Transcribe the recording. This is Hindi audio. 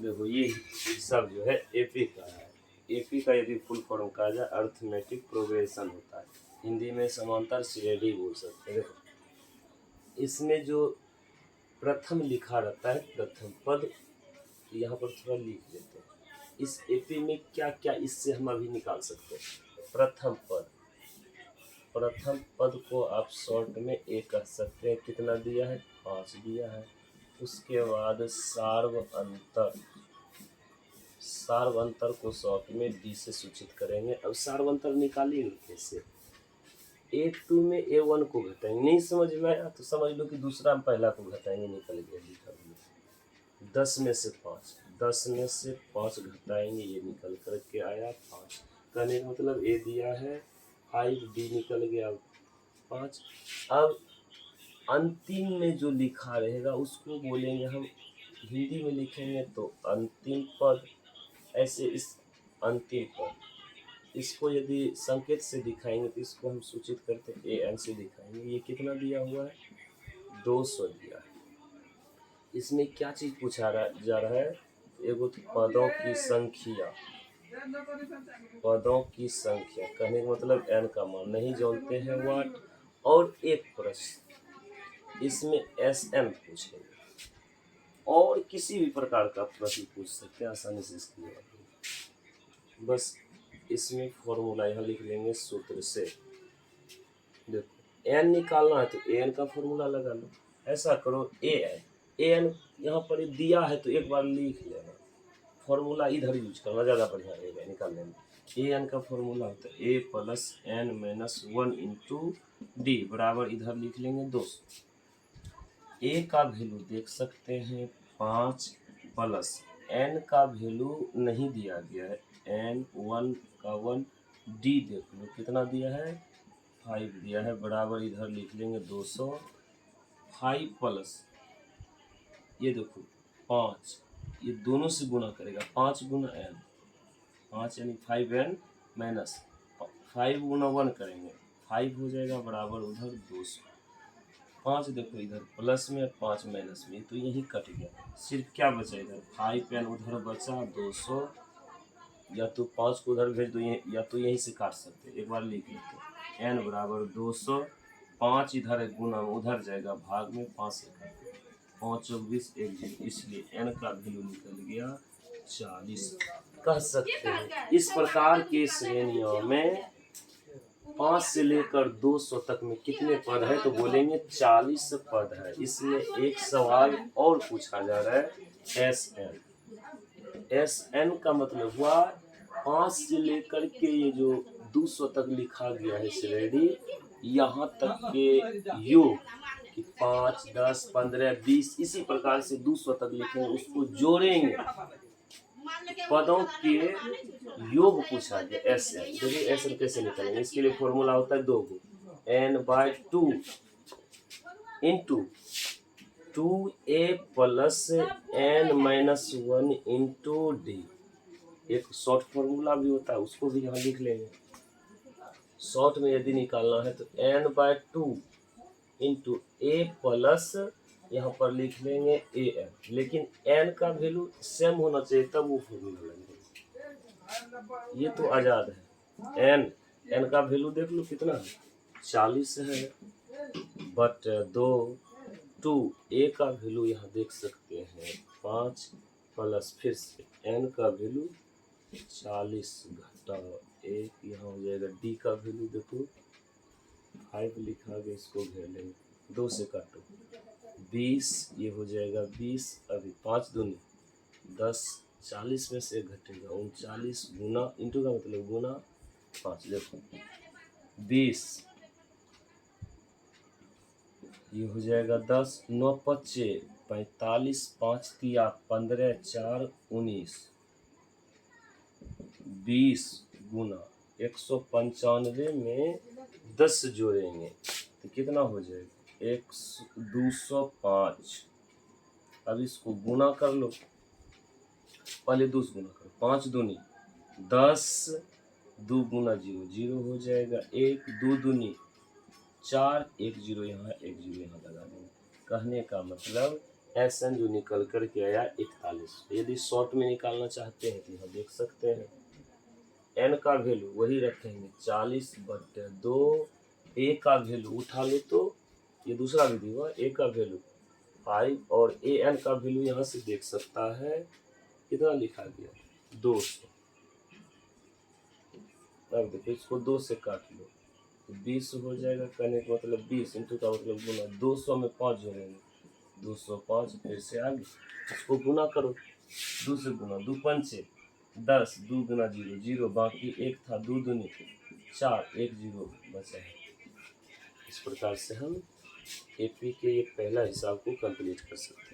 देखो ये सब जो है एपी का है। एपी का यदि फुल फॉर्म कहा जाए अर्थमेटिक प्रोग्रेशन होता है, हिंदी में समांतर श्रेणी बोल सकते हैं। देखो इसमें जो प्रथम लिखा रहता है, प्रथम पद, यहाँ पर थोड़ा लिख लेते हैं। इस एपी में क्या क्या इससे हम अभी निकाल सकते हैं। प्रथम पद, प्रथम पद को आप शॉर्ट में ए कह सकते हैं। कितना दिया है? 5 दिया है। उसके बाद सार्व अंतर, सार्व अंतर को शॉर्ट में डी से सूचित करेंगे। अब सार्व अंतर निकालिए कैसे। A2 में A1 को घटाएंगे। नहीं समझ में आया तो समझ लो कि दूसरा में पहला को घटाएंगे, निकल गया लिखा हुआ। 10 में से 5, 10 में से 5 घटाएंगे, ये निकल कर के आया 5। कहने का मतलब ए दिया है 5, डी निकल गया 5। अब अंतिम में जो लिखा रहेगा उसको बोलेंगे हम, हिंदी में लिखेंगे तो अंतिम पद। ऐसे इस अंतिम पद, इसको यदि संकेत से दिखाएंगे तो इसको हम सूचित करते हैं ए एन से दिखाएंगे। ये कितना दिया हुआ है? 200 दिया है। इसमें क्या चीज़ पूछा जा रहा है? एगो तो पदों की संख्या, पदों की संख्या कहने का मतलब एन का मान नहीं जानते हैं वाट। और एक प्रश्न इसमें एस एन पूछेंगे, और किसी भी प्रकार का प्रश्न पूछ सकते हैं आसानी से इसकी जवाब। बस इसमें फॉर्मूला यहाँ लिख लेंगे सूत्र से। देखो एन निकालना है तो एन का फॉर्मूला लगा लो। ऐसा करो एन यहाँ पर दिया है तो एक बार लिख लेना, फॉर्मूला इधर यूज करना ज़्यादा बढ़िया रहेगा निकालने में। एन का फॉर्मूला होता है a plus n minus 1 into d बराबर, इधर लिख लेंगे 200। ए का वैल्यू देख सकते हैं 5 प्लस एन का वैल्यू नहीं दिया गया है, एन 1 का 1, डी देख लो कितना दिया है 5 दिया है बराबर, इधर लिख लेंगे 200। 5 प्लस ये देखो 5, ये दोनों से गुणा करेगा, 5 गुना एन, 5 यानी 5n माइनस 5 गुना 1 करेंगे, 5 हो जाएगा बराबर उधर 200। 5 देखो इधर प्लस में, 5 माइनस में, तो यही कट गया। सिर्फ क्या बचा इधर 5n, उधर बचा 200। या तो 5 को उधर भेज दो, या तो यहीं से काट सकते, एक बार लिख लेते n बराबर 200। 5 इधर है गुना उधर जाएगा भाग में, 5 से काट 5 24 1 0, इसलिए n का वैल्यू निकल गया 40 कह सकते हैं। इस प्रकार के श्रेणियों में 5 से लेकर 200 तक में कितने पद है तो बोलेंगे 40 पद है। इसमें एक सवाल और पूछा जा रहा है एस एन। एस एन का मतलब हुआ 5 से लेकर के ये जो 200 तक लिखा गया है श्रेणी, यहाँ तक के योग कि 5, 10, 15, 20 इसी प्रकार से 200 तक लिखेंगे, उसको जोड़ेंगे, पदों के योग पूछा गया एस एन। देखिए एस एन कैसे निकालेंगे, इसके लिए फॉर्मूला होता है 2 गो, n/2 into 2a plus n minus 1 into D. एक शॉर्ट फॉर्मूला भी होता है, उसको भी यहाँ लिख लेंगे। शॉर्ट में यदि निकालना है तो n/2 इंटू a प्लस यहाँ पर लिख लेंगे ए एन, लेकिन n का वैल्यू सेम होना चाहिए तब वो फॉर्मूला लगेगा। ये तो आज़ाद है। n का वैल्यू देख लो कितना है 40 है, बट 2 a का वैल्यू यहाँ देख सकते हैं 5 प्लस फिर से n का वैल्यू 40 घटा 1, यहाँ हो जाएगा d का वैल्यू देखो 5 लिखा गया, इसको घेर लेंगे, 2 से काटो 20, ये हो जाएगा 20। अभी 5 दूनी 10, 40 में से घटेगा 39 गुना, इंटू का मतलब गुना 5, देखो 20, ये हो जाएगा 10, 9 पच्चे 45, 5 तिया 15, 4 19, 20 गुना 195 में 10 जोड़ेंगे तो कितना हो जाएगा 205। अब इसको गुना कर लो, पहले 2 से गुना करो, 5 दूनी 10, 2 गुना 0 0 हो जाएगा, 1 2 दूनी 4, 1 0 यहाँ 1 0 यहाँ लगा देंगे। कहने का मतलब एस एन जो निकल कर के आया 41। यदि शॉर्ट में निकालना चाहते हैं तो यहाँ देख सकते हैं एन का वैल्यू वही रखेंगे 40/2। ए का वैल्यू उठा लो तो ये दूसरा विधि हुआ, ए का वैल्यू 5 और ए एन का वैल्यू यहाँ से देख सकता है कितना लिखा गया 200। अब देखो इसको 2 से काट लो तो 20 हो जाएगा, कहने का मतलब 20 इंटू का मतलब गुना, 200 में 5 जोड़ेंगे 205, फिर से आगे इसको गुना करो 2 से गुना, 2 पंचे 10, 2 गुना 0 0, बाकी 1 था, 2 दूनी 4, 1 0 बचा है। इस प्रकार से हम एपी के ये पहला हिसाब को कंप्लीट कर सकते हैं।